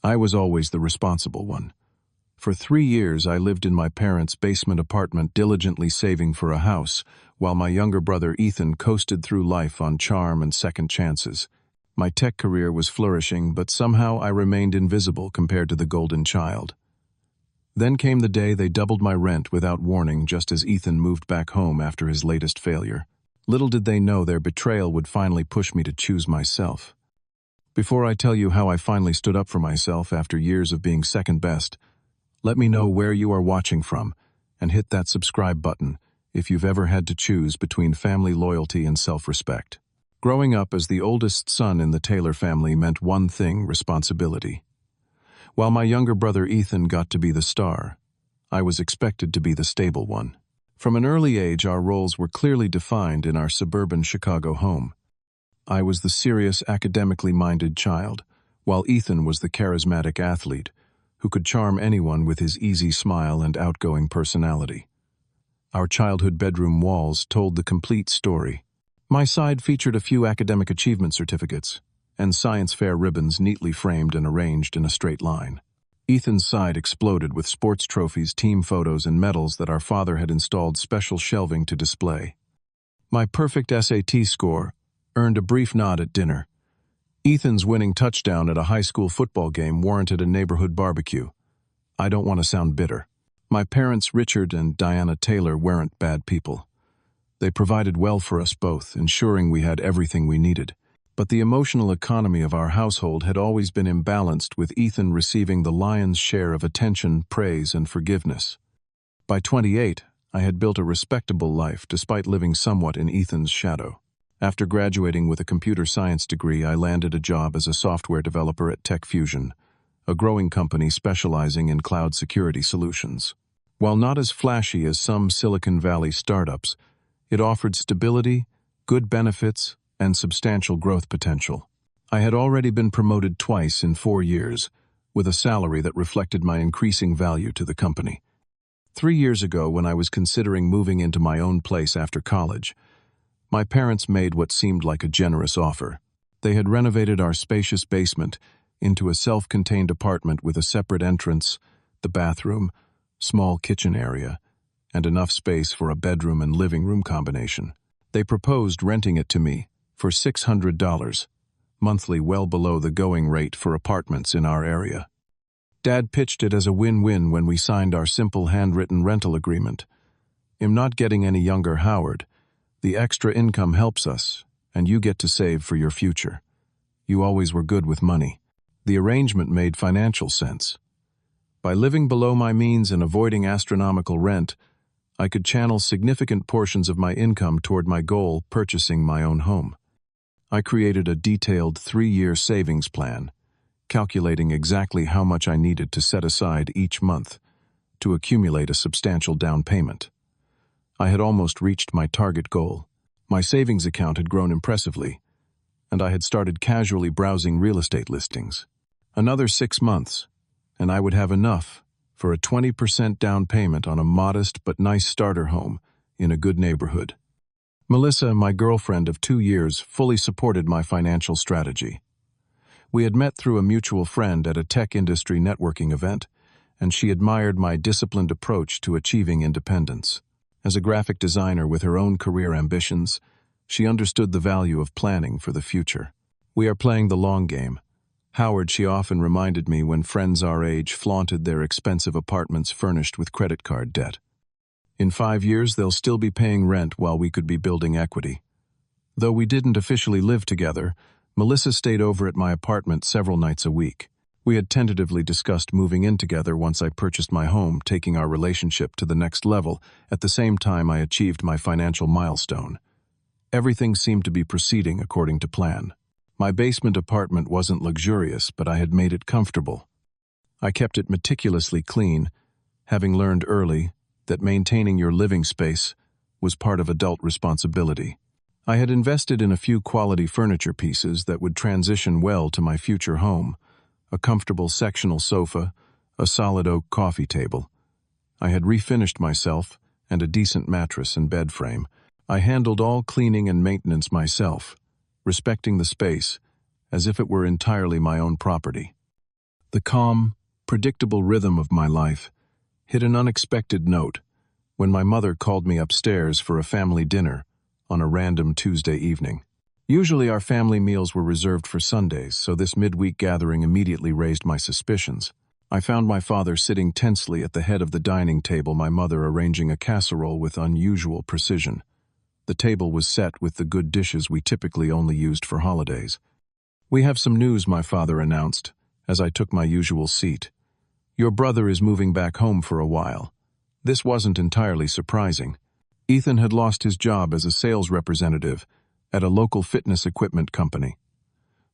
I was always the responsible one. For 3 years, I lived in my parents' basement apartment, diligently saving for a house, while my younger brother Ethan coasted through life on charm and second chances. My tech career was flourishing, but somehow I remained invisible compared to the golden child. Then came the day they doubled my rent without warning, just as Ethan moved back home after his latest failure. Little did they know their betrayal would finally push me to choose myself. Before I tell you how I finally stood up for myself after years of being second best, let me know where you are watching from, and hit that subscribe button if you've ever had to choose between family loyalty and self-respect. Growing up as the oldest son in the Taylor family meant one thing: responsibility. While my younger brother Ethan got to be the star, I was expected to be the stable one. From an early age, our roles were clearly defined in our suburban Chicago home. I was the serious, academically minded child, while Ethan was the charismatic athlete who could charm anyone with his easy smile and outgoing personality. Our childhood bedroom walls told the complete story. My side featured a few academic achievement certificates and science fair ribbons neatly framed and arranged in a straight line. Ethan's side exploded with sports trophies, team photos, and medals that our father had installed special shelving to display. My perfect SAT score earned a brief nod at dinner. Ethan's winning touchdown at a high school football game warranted a neighborhood barbecue. I don't want to sound bitter. My parents, Richard and Diana Taylor, weren't bad people. They provided well for us both, ensuring we had everything we needed. But the emotional economy of our household had always been imbalanced, with Ethan receiving the lion's share of attention, praise, and forgiveness. By 28, I had built a respectable life despite living somewhat in Ethan's shadow. After graduating with a computer science degree, I landed a job as a software developer at Tech Fusion, a growing company specializing in cloud security solutions. While not as flashy as some Silicon Valley startups, it offered stability, good benefits, and substantial growth potential. I had already been promoted twice in 4 years, with a salary that reflected my increasing value to the company. 3 years ago, when I was considering moving into my own place after college, my parents made what seemed like a generous offer. They had renovated our spacious basement into a self-contained apartment with a separate entrance, the bathroom, small kitchen area, and enough space for a bedroom and living room combination. They proposed renting it to me for $600 monthly, well below the going rate for apartments in our area. Dad pitched it as a win-win when we signed our simple handwritten rental agreement. "I'm not getting any younger, Howard. The extra income helps us, and you get to save for your future. You always were good with money." The arrangement made financial sense. By living below my means and avoiding astronomical rent, I could channel significant portions of my income toward my goal, purchasing my own home. I created a detailed 3-year savings plan, calculating exactly how much I needed to set aside each month to accumulate a substantial down payment. I had almost reached my target goal. My savings account had grown impressively, and I had started casually browsing real estate listings. Another 6 months, and I would have enough for a 20% down payment on a modest but nice starter home in a good neighborhood. Melissa, my girlfriend of 2 years, fully supported my financial strategy. We had met through a mutual friend at a tech industry networking event, and she admired my disciplined approach to achieving independence. As a graphic designer with her own career ambitions, she understood the value of planning for the future. "We are playing the long game. Howard," she often reminded me when friends our age flaunted their expensive apartments furnished with credit card debt. "In 5 years, they'll still be paying rent while we could be building equity." Though we didn't officially live together, Melissa stayed over at my apartment several nights a week. We had tentatively discussed moving in together once I purchased my home, taking our relationship to the next level at the same time I achieved my financial milestone. Everything seemed to be proceeding according to plan. My basement apartment wasn't luxurious, but I had made it comfortable. I kept it meticulously clean, having learned early that maintaining your living space was part of adult responsibility. I had invested in a few quality furniture pieces that would transition well to my future home: a comfortable sectional sofa, a solid oak coffee table. I had refinished myself, and a decent mattress and bed frame. I handled all cleaning and maintenance myself, respecting the space as if it were entirely my own property. The calm, predictable rhythm of my life hit an unexpected note when my mother called me upstairs for a family dinner on a random Tuesday evening. Usually our family meals were reserved for Sundays, so this midweek gathering immediately raised my suspicions. I found my father sitting tensely at the head of the dining table, my mother arranging a casserole with unusual precision. The table was set with the good dishes we typically only used for holidays. "We have some news," my father announced, as I took my usual seat. "Your brother is moving back home for a while." This wasn't entirely surprising. Ethan had lost his job as a sales representative at a local fitness equipment company,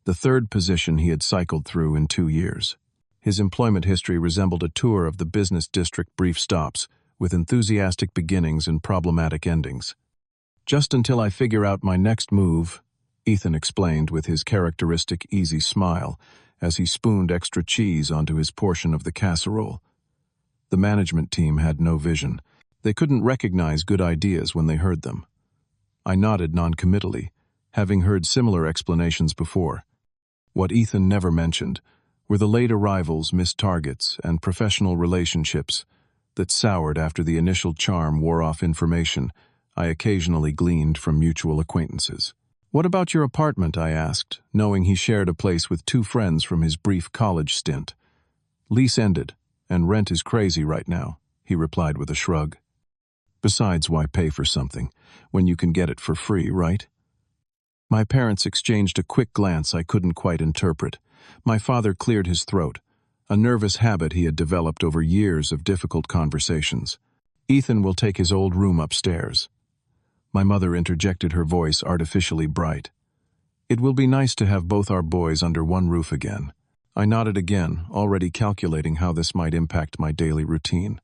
the third position he had cycled through in 2 years. His employment history resembled a tour of the business district, brief stops, with enthusiastic beginnings and problematic endings. "Just until I figure out my next move," Ethan explained with his characteristic easy smile as he spooned extra cheese onto his portion of the casserole. The management team had no vision. They couldn't recognize good ideas when they heard them. I nodded noncommittally, having heard similar explanations before. What Ethan never mentioned were the late arrivals, missed targets, and professional relationships that soured after the initial charm wore off information I occasionally gleaned from mutual acquaintances. "What about your apartment?" I asked, knowing he shared a place with 2 friends from his brief college stint. "Lease ended, and rent is crazy right now," he replied with a shrug. "Besides, why pay for something when you can get it for free, right?" My parents exchanged a quick glance I couldn't quite interpret. My father cleared his throat, a nervous habit he had developed over years of difficult conversations. "Ethan will take his old room upstairs." My mother interjected, her voice artificially bright. "It will be nice to have both our boys under one roof again." I nodded again, already calculating how this might impact my daily routine.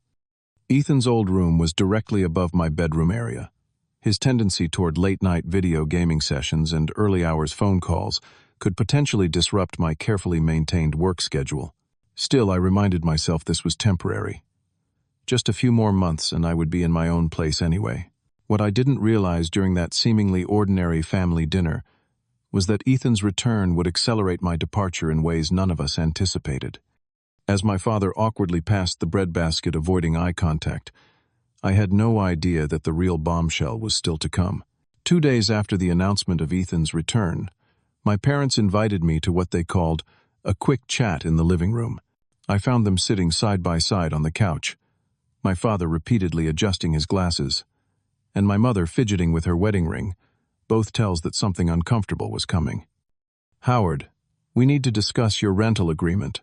Ethan's old room was directly above my bedroom area. His tendency toward late-night video gaming sessions and early-hours phone calls could potentially disrupt my carefully maintained work schedule. Still, I reminded myself this was temporary. Just a few more months and I would be in my own place anyway. What I didn't realize during that seemingly ordinary family dinner was that Ethan's return would accelerate my departure in ways none of us anticipated. As my father awkwardly passed the breadbasket, avoiding eye contact, I had no idea that the real bombshell was still to come. 2 days after the announcement of Ethan's return, my parents invited me to what they called a quick chat in the living room. I found them sitting side by side on the couch, my father repeatedly adjusting his glasses, and my mother fidgeting with her wedding ring, both tells that something uncomfortable was coming. "Howard, we need to discuss your rental agreement."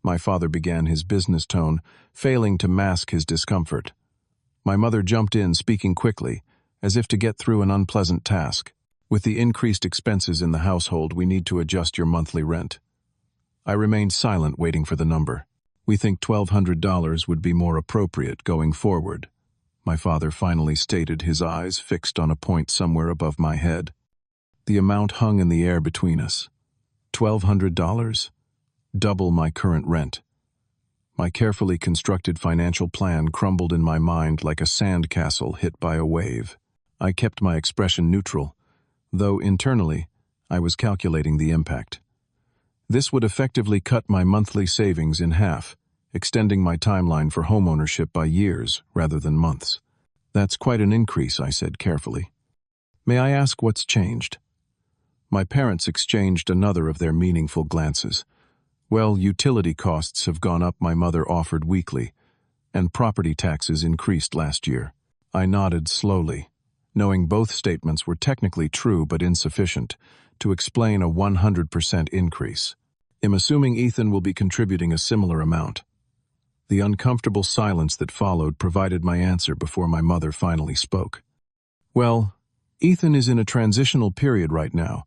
My father began, his business tone failing to mask his discomfort. My mother jumped in, speaking quickly, as if to get through an unpleasant task. "With the increased expenses in the household, we need to adjust your monthly rent." I remained silent, waiting for the number. "We think $1,200 would be more appropriate going forward," my father finally stated, his eyes fixed on a point somewhere above my head. The amount hung in the air between us. $1,200? Double my current rent. My carefully constructed financial plan crumbled in my mind like a sandcastle hit by a wave. I kept my expression neutral, though internally I was calculating the impact. This would effectively cut my monthly savings in half, extending my timeline for homeownership by years rather than months. "That's quite an increase," I said carefully. "May I ask what's changed?" My parents exchanged another of their meaningful glances. "Well, utility costs have gone up," my mother offered weakly, "and property taxes increased last year." I nodded slowly, knowing both statements were technically true but insufficient to explain a 100% increase. "I'm assuming Ethan will be contributing a similar amount." The uncomfortable silence that followed provided my answer before my mother finally spoke. "Well, Ethan is in a transitional period right now.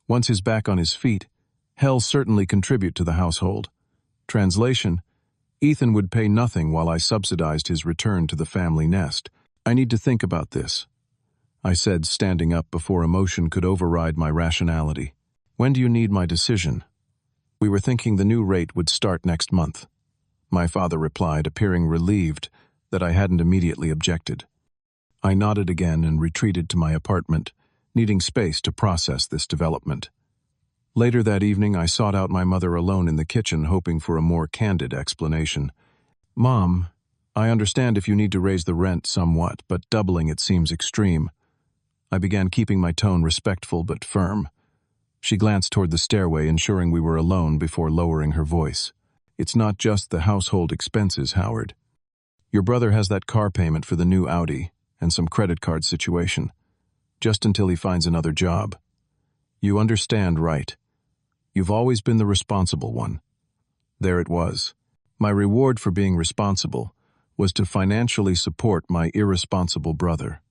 Once he's back on his feet, he'll certainly contribute to the household. Translation: Ethan would pay nothing while I subsidized his return to the family nest. I need to think about this," I said, standing up before emotion could override my rationality. "When do you need my decision?" "We were thinking the new rate would start next month," my father replied, appearing relieved that I hadn't immediately objected. I nodded again and retreated to my apartment, needing space to process this development. Later that evening, I sought out my mother alone in the kitchen, hoping for a more candid explanation. "Mom, I understand if you need to raise the rent somewhat, but doubling it seems extreme." I began, keeping my tone respectful but firm. She glanced toward the stairway, ensuring we were alone before lowering her voice. "It's not just the household expenses, Howard. Your brother has that car payment for the new Audi and some credit card situation, just until he finds another job. You understand, right? You've always been the responsible one." There it was. My reward for being responsible was to financially support my irresponsible brother.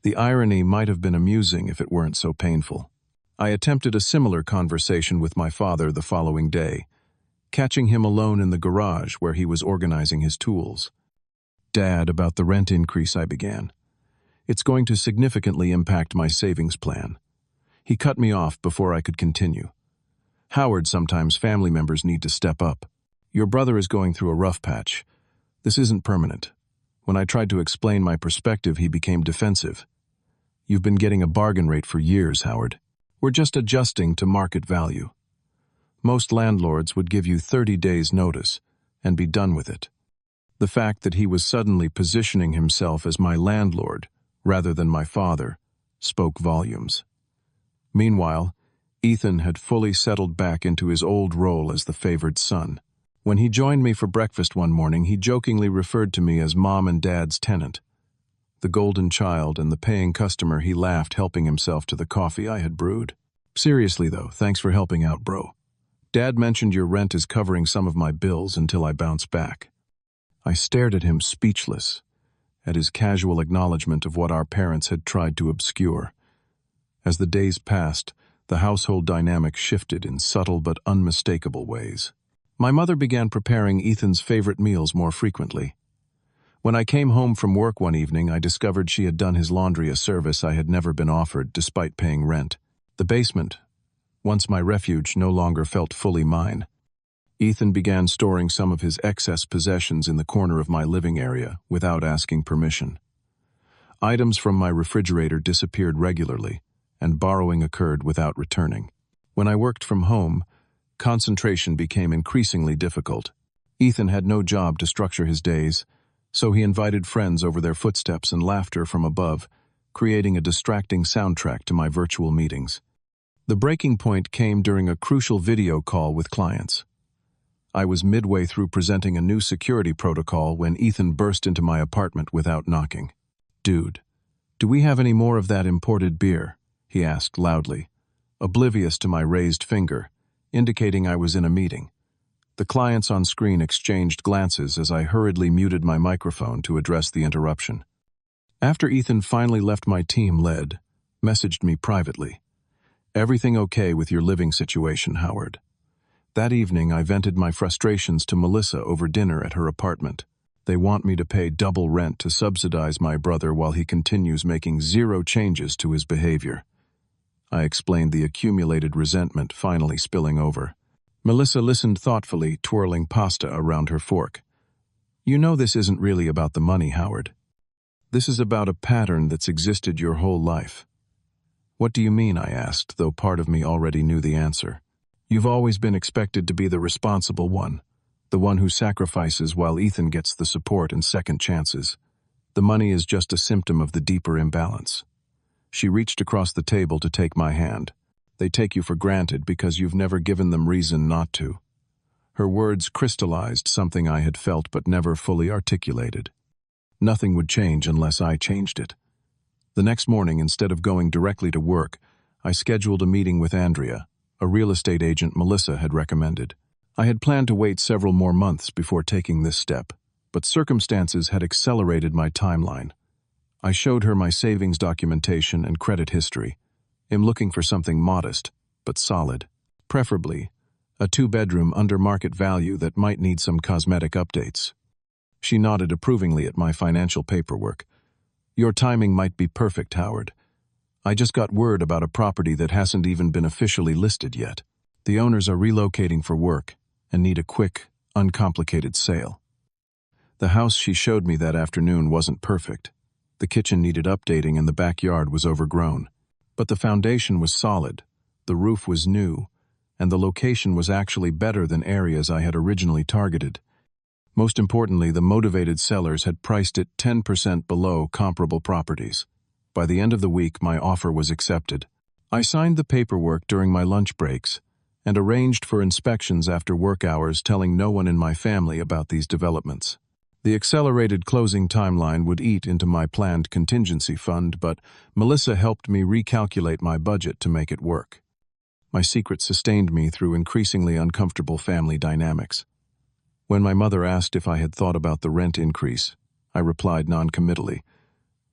The irony might have been amusing if it weren't so painful. I attempted a similar conversation with my father the following day, catching him alone in the garage where he was organizing his tools. "Dad, about the rent increase," I began. "It's going to significantly impact my savings plan." He cut me off before I could continue. "Howard, sometimes family members need to step up. Your brother is going through a rough patch. This isn't permanent." When I tried to explain my perspective, he became defensive. "You've been getting a bargain rate for years, Howard. We're just adjusting to market value. Most landlords would give you 30 days' notice and be done with it." The fact that he was suddenly positioning himself as my landlord rather than my father spoke volumes. Meanwhile, Ethan had fully settled back into his old role as the favored son. When he joined me for breakfast one morning, he jokingly referred to me as Mom and Dad's tenant. The golden child and the paying customer, he laughed, helping himself to the coffee I had brewed. "Seriously though, thanks for helping out, bro. Dad mentioned your rent is covering some of my bills until I bounce back." I stared at him, speechless, at his casual acknowledgement of what our parents had tried to obscure. As the days passed, the household dynamic shifted in subtle but unmistakable ways. My mother began preparing Ethan's favorite meals more frequently. When I came home from work one evening, I discovered she had done his laundry, a service I had never been offered despite paying rent. The basement, once my refuge, no longer felt fully mine. Ethan began storing some of his excess possessions in the corner of my living area without asking permission. Items from my refrigerator disappeared regularly, and borrowing occurred without returning. When I worked from home, concentration became increasingly difficult. Ethan had no job to structure his days, so he invited friends over their footsteps and laughter from above, creating a distracting soundtrack to my virtual meetings. The breaking point came during a crucial video call with clients. I was midway through presenting a new security protocol when Ethan burst into my apartment without knocking. "Dude, do we have any more of that imported beer?" he asked loudly, oblivious to my raised finger, indicating I was in a meeting. The clients on screen exchanged glances as I hurriedly muted my microphone to address the interruption. After Ethan finally left, my team led, messaged me privately. "Everything okay with your living situation, Howard?" That evening, I vented my frustrations to Melissa over dinner at her apartment. "They want me to pay double rent to subsidize my brother while he continues making zero changes to his behavior." I explained, the accumulated resentment finally spilling over. Melissa listened thoughtfully, twirling pasta around her fork. "You know this isn't really about the money, Howard. This is about a pattern that's existed your whole life." "What do you mean?" I asked, though part of me already knew the answer. "You've always been expected to be the responsible one, the one who sacrifices while Ethan gets the support and second chances. The money is just a symptom of the deeper imbalance." She reached across the table to take my hand. "They take you for granted because you've never given them reason not to." Her words crystallized something I had felt but never fully articulated. Nothing would change unless I changed it. The next morning, instead of going directly to work, I scheduled a meeting with Andrea, a real estate agent Melissa had recommended. I had planned to wait several more months before taking this step, but circumstances had accelerated my timeline. I showed her my savings documentation and credit history. I'm looking for something modest, but solid. Preferably, a 2-bedroom under market value that might need some cosmetic updates. She nodded approvingly at my financial paperwork. "Your timing might be perfect, Howard. I just got word about a property that hasn't even been officially listed yet. The owners are relocating for work and need a quick, uncomplicated sale." The house she showed me that afternoon wasn't perfect. The kitchen needed updating and the backyard was overgrown. But the foundation was solid, the roof was new, and the location was actually better than areas I had originally targeted. Most importantly, the motivated sellers had priced it 10% below comparable properties. By the end of the week, my offer was accepted. I signed the paperwork during my lunch breaks and arranged for inspections after work hours, telling no one in my family about these developments. The accelerated closing timeline would eat into my planned contingency fund, but Melissa helped me recalculate my budget to make it work. My secret sustained me through increasingly uncomfortable family dynamics. When my mother asked if I had thought about the rent increase, I replied non-committally,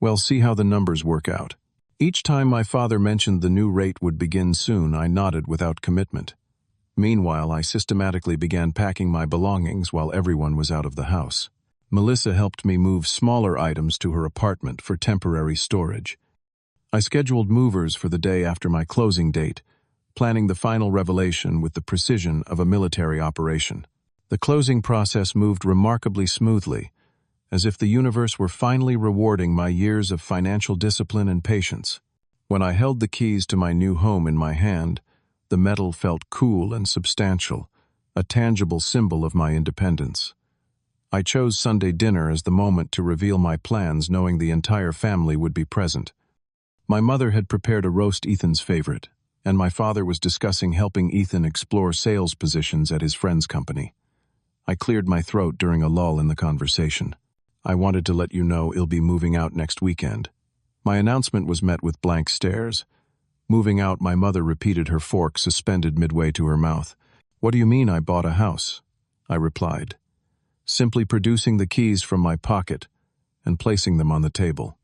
"Well, see how the numbers work out." Each time my father mentioned the new rate would begin soon, I nodded without commitment. Meanwhile, I systematically began packing my belongings while everyone was out of the house. Melissa helped me move smaller items to her apartment for temporary storage. I scheduled movers for the day after my closing date, planning the final revelation with the precision of a military operation. The closing process moved remarkably smoothly, as if the universe were finally rewarding my years of financial discipline and patience. When I held the keys to my new home in my hand, the metal felt cool and substantial, a tangible symbol of my independence. I chose Sunday dinner as the moment to reveal my plans, knowing the entire family would be present. My mother had prepared a roast Ethan's favorite, and my father was discussing helping Ethan explore sales positions at his friend's company. I cleared my throat during a lull in the conversation. "I wanted to let you know he'll be moving out next weekend." My announcement was met with blank stares. Moving out, my mother repeated, her fork suspended midway to her mouth. "What do you mean I bought a house?" I replied, simply producing the keys from my pocket and placing them on the table.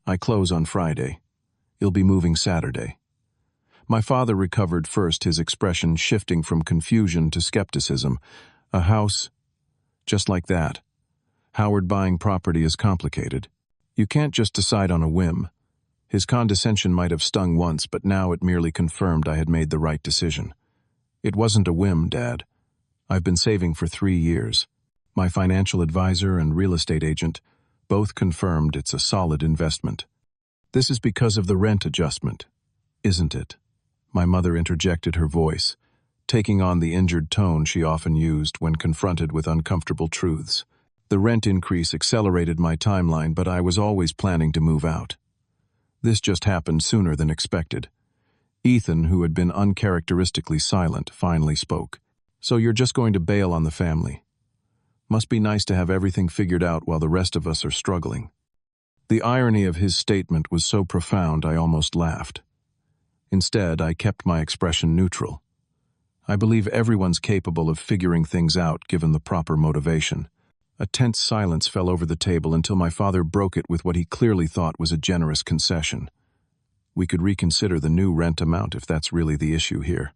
"I close on Friday. He'll be moving Saturday." My father recovered first, his expression shifting from confusion to skepticism. "A house? Just like that? Howard, buying property is complicated. You can't just decide on a whim." His condescension might have stung once, but now it merely confirmed I had made the right decision. "It wasn't a whim, Dad. I've been saving for 3 years. My financial advisor and real estate agent both confirmed it's a solid investment." "This is because of the rent adjustment, isn't it?" My mother interjected, her voice taking on the injured tone she often used when confronted with uncomfortable truths. The rent increase accelerated my timeline, but I was always planning to move out. This just happened sooner than expected. Ethan, who had been uncharacteristically silent, finally spoke. "So you're just going to bail on the family? Must be nice to have everything figured out while the rest of us are struggling." The irony of his statement was so profound I almost laughed. Instead, I kept my expression neutral. I believe everyone's capable of figuring things out given the proper motivation. A tense silence fell over the table until my father broke it with what he clearly thought was a generous concession. "We could reconsider the new rent amount if that's really the issue here."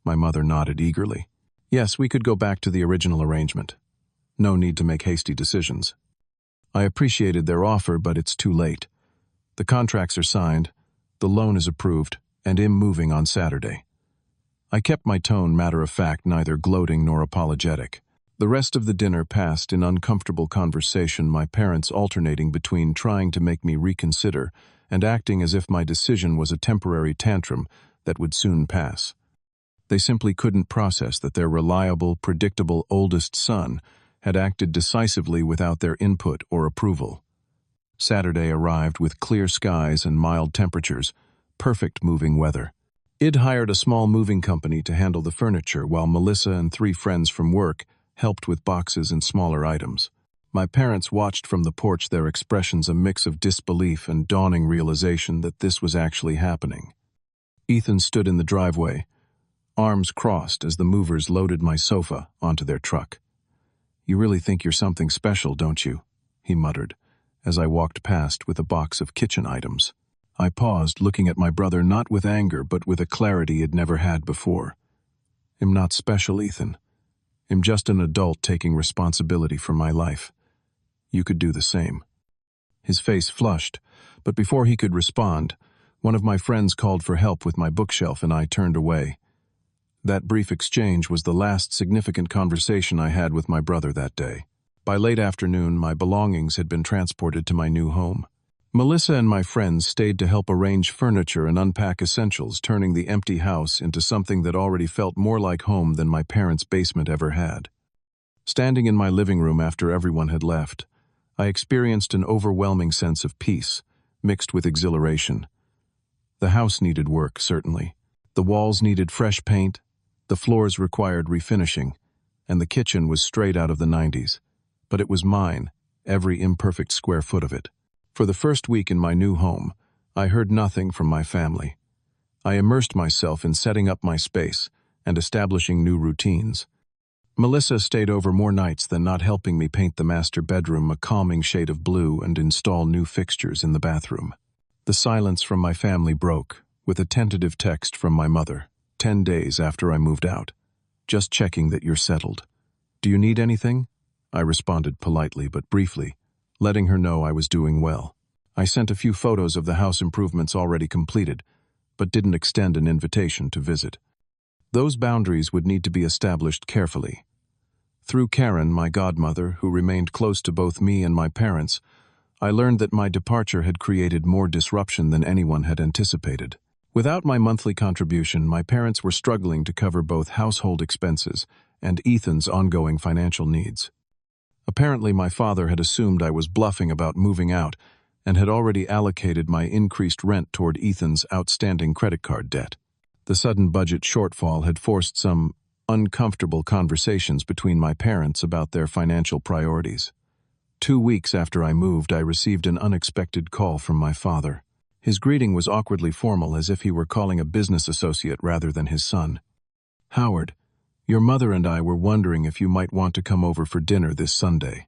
My mother nodded eagerly. "Yes, we could go back to the original arrangement. No need to make hasty decisions." I appreciated their offer, but it's too late. The contracts are signed, the loan is approved, and I'm moving on Saturday. I kept my tone matter-of-fact, neither gloating nor apologetic. The rest of the dinner passed in uncomfortable conversation, my parents alternating between trying to make me reconsider and acting as if my decision was a temporary tantrum that would soon pass. They simply couldn't process that their reliable, predictable oldest son had acted decisively without their input or approval. Saturday arrived with clear skies and mild temperatures, perfect moving weather. Id hired a small moving company to handle the furniture, while Melissa and 3 friends from work helped with boxes and smaller items. My parents watched from the porch, their expressions a mix of disbelief and dawning realization that this was actually happening. Ethan stood in the driveway, arms crossed as the movers loaded my sofa onto their truck. "You really think you're something special, don't you?" he muttered, as I walked past with a box of kitchen items. I paused, looking at my brother not with anger but with a clarity he'd never had before. "I'm not special, Ethan. I'm just an adult taking responsibility for my life. You could do the same." His face flushed, but before he could respond, one of my friends called for help with my bookshelf and I turned away. That brief exchange was the last significant conversation I had with my brother that day. By late afternoon, my belongings had been transported to my new home. Melissa and my friends stayed to help arrange furniture and unpack essentials, turning the empty house into something that already felt more like home than my parents' basement ever had. Standing in my living room after everyone had left, I experienced an overwhelming sense of peace, mixed with exhilaration. The house needed work, certainly. The walls needed fresh paint, the floors required refinishing, and the kitchen was straight out of the 90s. But it was mine, every imperfect square foot of it. For the first week in my new home, I heard nothing from my family. I immersed myself in setting up my space and establishing new routines. Melissa stayed over more nights than not, helping me paint the master bedroom a calming shade of blue and install new fixtures in the bathroom. The silence from my family broke with a tentative text from my mother, 10 days after I moved out. "Just checking that you're settled. Do you need anything?" I responded politely but briefly, letting her know I was doing well. I sent a few photos of the house improvements already completed, but didn't extend an invitation to visit. Those boundaries would need to be established carefully. Through Karen, my godmother, who remained close to both me and my parents, I learned that my departure had created more disruption than anyone had anticipated. Without my monthly contribution, my parents were struggling to cover both household expenses and Ethan's ongoing financial needs. Apparently, my father had assumed I was bluffing about moving out and had already allocated my increased rent toward Ethan's outstanding credit card debt. The sudden budget shortfall had forced some uncomfortable conversations between my parents about their financial priorities. 2 weeks after I moved, I received an unexpected call from my father. His greeting was awkwardly formal, as if he were calling a business associate rather than his son. "Howard, your mother and I were wondering if you might want to come over for dinner this Sunday."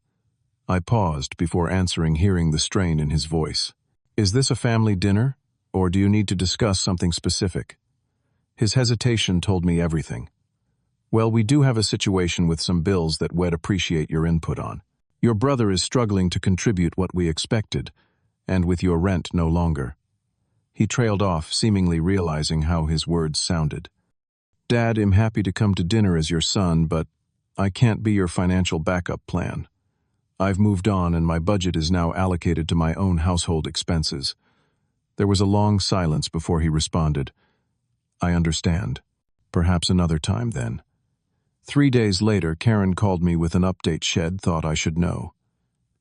I paused before answering, hearing the strain in his voice. "Is this a family dinner, or do you need to discuss something specific?" His hesitation told me everything. "Well, we do have a situation with some bills that we'd appreciate your input on. Your brother is struggling to contribute what we expected, and with your rent no longer." He trailed off, seemingly realizing how his words sounded. "Dad, I'm happy to come to dinner as your son, but I can't be your financial backup plan. I've moved on and my budget is now allocated to my own household expenses." There was a long silence before he responded. "I understand. Perhaps another time then." 3 days later, Karen called me with an update she'd thought I should know.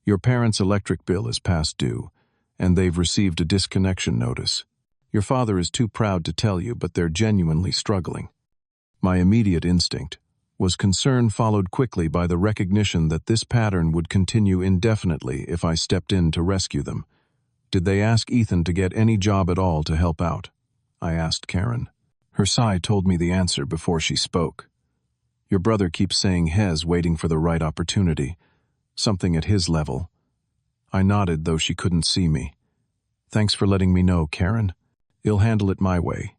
"Your parents' electric bill is past due, and they've received a disconnection notice. Your father is too proud to tell you, but they're genuinely struggling." My immediate instinct was concern, followed quickly by the recognition that this pattern would continue indefinitely if I stepped in to rescue them. "Did they ask Ethan to get any job at all to help out?" I asked Karen. Her sigh told me the answer before she spoke. "Your brother keeps saying he's waiting for the right opportunity, something at his level." I nodded, though she couldn't see me. "Thanks for letting me know, Karen. He'll handle it my way."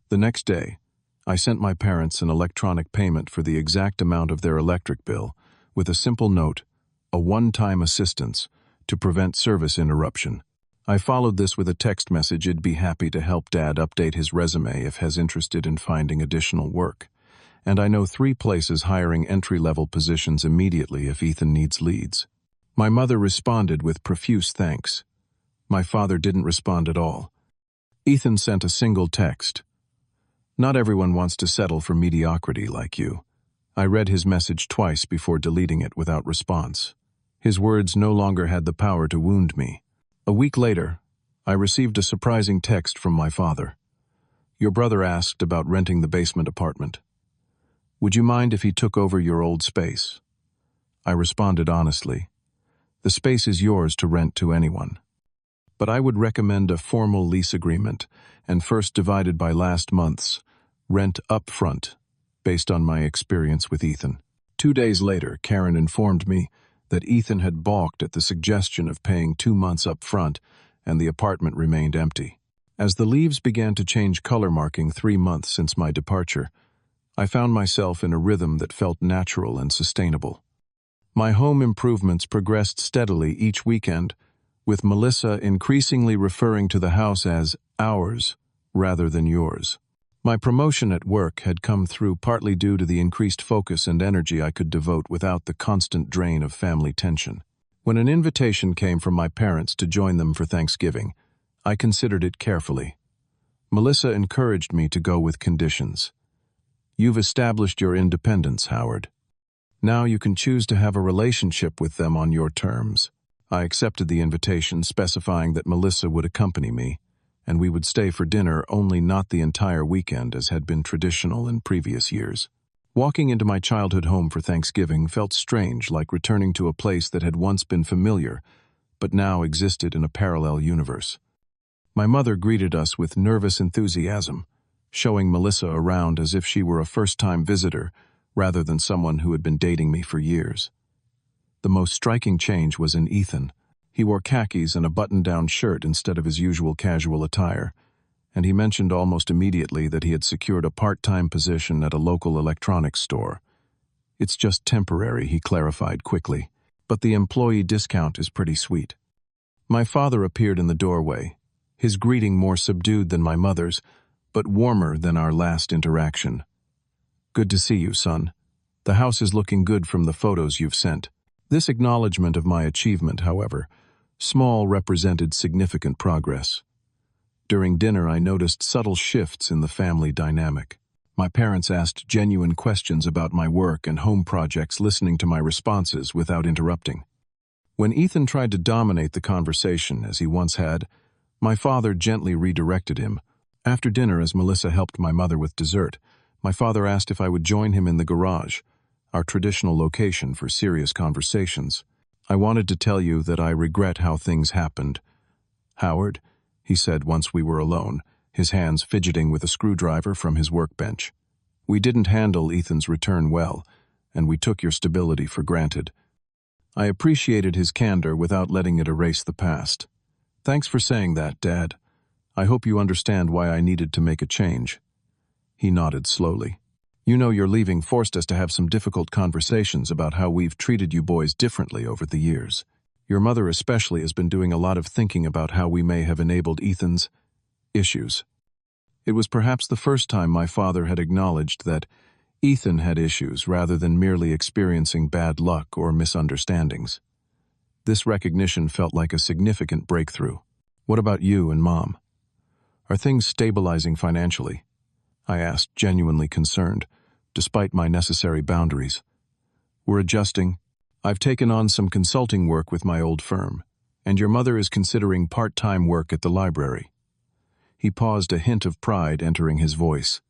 The next day, I sent my parents an electronic payment for the exact amount of their electric bill, with a simple note, a one-time assistance, to prevent service interruption. I followed this with a text message: "I'd be happy to help Dad update his resume if he's interested in finding additional work. And I know 3 places hiring entry-level positions immediately if Ethan needs leads." My mother responded with profuse thanks. My father didn't respond at all. Ethan sent a single text: "Not everyone wants to settle for mediocrity like you." I read his message twice before deleting it without response. His words no longer had the power to wound me. A week later, I received a surprising text from my father. "Your brother asked about renting the basement apartment. Would you mind if he took over your old space?" I responded honestly. "The space is yours to rent to anyone. But I would recommend a formal lease agreement, and first divided by last month's rent up front, based on my experience with Ethan." 2 days later, Karen informed me that Ethan had balked at the suggestion of paying 2 months up front, and the apartment remained empty. As the leaves began to change color, marking 3 months since my departure, I found myself in a rhythm that felt natural and sustainable. My home improvements progressed steadily each weekend, with Melissa increasingly referring to the house as ours rather than yours. My promotion at work had come through, partly due to the increased focus and energy I could devote without the constant drain of family tension. When an invitation came from my parents to join them for Thanksgiving, I considered it carefully. Melissa encouraged me to go with conditions. "You've established your independence, Howard. Now you can choose to have a relationship with them on your terms." I accepted the invitation, specifying that Melissa would accompany me, and we would stay for dinner, only not the entire weekend as had been traditional in previous years. Walking into my childhood home for Thanksgiving felt strange, like returning to a place that had once been familiar, but now existed in a parallel universe. My mother greeted us with nervous enthusiasm, showing Melissa around as if she were a first-time visitor rather than someone who had been dating me for years. The most striking change was in Ethan. He wore khakis and a button-down shirt instead of his usual casual attire, and he mentioned almost immediately that he had secured a part-time position at a local electronics store. "It's just temporary," he clarified quickly, "but the employee discount is pretty sweet." My father appeared in the doorway, his greeting more subdued than my mother's, but warmer than our last interaction. "Good to see you, son. The house is looking good from the photos you've sent." This acknowledgement of my achievement, however, small, represented significant progress. During dinner, I noticed subtle shifts in the family dynamic. My parents asked genuine questions about my work and home projects, listening to my responses without interrupting. When Ethan tried to dominate the conversation, as he once had, my father gently redirected him. After dinner, as Melissa helped my mother with dessert, my father asked if I would join him in the garage, our traditional location for serious conversations. "I wanted to tell you that I regret how things happened, Howard," he said once we were alone, his hands fidgeting with a screwdriver from his workbench. "We didn't handle Ethan's return well, and we took your stability for granted." I appreciated his candor without letting it erase the past. "Thanks for saying that, Dad. I hope you understand why I needed to make a change." He nodded slowly. "You know, your leaving forced us to have some difficult conversations about how we've treated you boys differently over the years. Your mother especially has been doing a lot of thinking about how we may have enabled Ethan's issues." It was perhaps the first time my father had acknowledged that Ethan had issues rather than merely experiencing bad luck or misunderstandings. This recognition felt like a significant breakthrough. "What about you and Mom? Are things stabilizing financially?" I asked, genuinely concerned, despite my necessary boundaries. "We're adjusting. I've taken on some consulting work with my old firm, and your mother is considering part-time work at the library." He paused, a hint of pride entering his voice.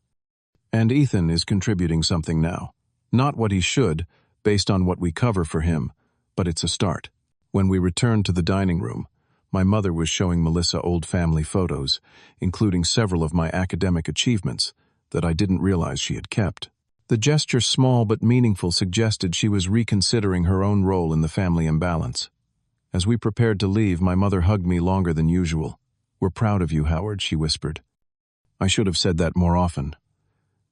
"And Ethan is contributing something now. Not what he should, based on what we cover for him, but it's a start." When we returned to the dining room, my mother was showing Melissa old family photos, including several of my academic achievements that I didn't realize she had kept. The gesture, small but meaningful, suggested she was reconsidering her own role in the family imbalance. As we prepared to leave, my mother hugged me longer than usual. "We're proud of you, Howard," she whispered. I should have said that more often.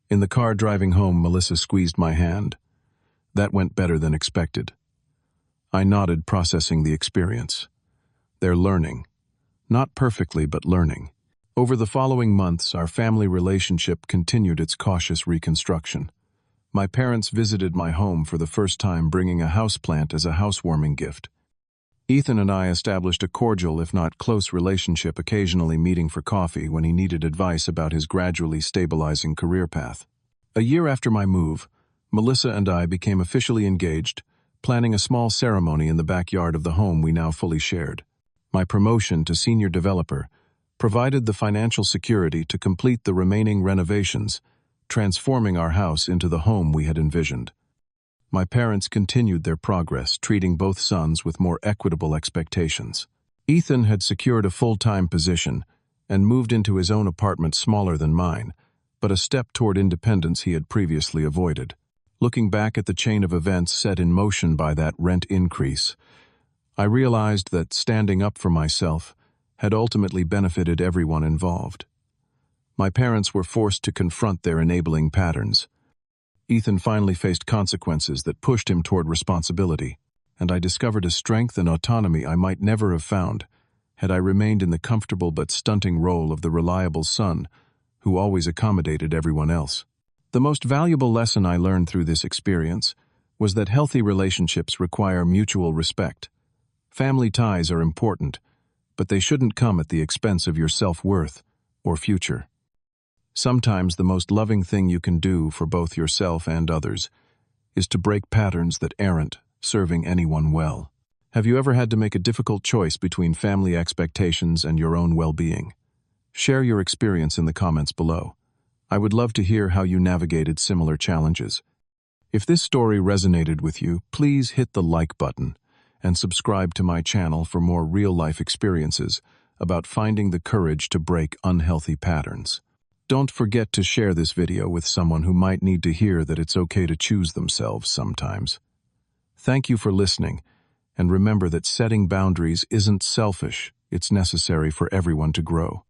In the car driving home, Melissa squeezed my hand. That went better than expected. I nodded, processing the experience. They're learning. Not perfectly, but learning. Over the following months, our family relationship continued its cautious reconstruction. My parents visited my home for the first time, bringing a houseplant as a housewarming gift. Ethan and I established a cordial, if not close, relationship, occasionally meeting for coffee when he needed advice about his gradually stabilizing career path. A year after my move, Melissa and I became officially engaged, planning a small ceremony in the backyard of the home we now fully shared. My promotion to senior developer provided the financial security to complete the remaining renovations, transforming our house into the home we had envisioned. My parents continued their progress, treating both sons with more equitable expectations. Ethan had secured a full-time position and moved into his own apartment, smaller than mine, but a step toward independence he had previously avoided. Looking back at the chain of events set in motion by that rent increase, I realized that standing up for myself had ultimately benefited everyone involved. My parents were forced to confront their enabling patterns. Ethan finally faced consequences that pushed him toward responsibility, and I discovered a strength and autonomy I might never have found had I remained in the comfortable but stunting role of the reliable son who always accommodated everyone else. The most valuable lesson I learned through this experience was that healthy relationships require mutual respect, Family ties are important, but they shouldn't come at the expense of your self-worth or future. Sometimes the most loving thing you can do for both yourself and others is to break patterns that aren't serving anyone well. Have you ever had to make a difficult choice between family expectations and your own well-being? Share your experience in the comments below. I would love to hear how you navigated similar challenges. If this story resonated with you, please hit the like button and subscribe to my channel for more real-life experiences about finding the courage to break unhealthy patterns. Don't forget to share this video with someone who might need to hear that it's okay to choose themselves sometimes. Thank you for listening, and remember that setting boundaries isn't selfish, it's necessary for everyone to grow.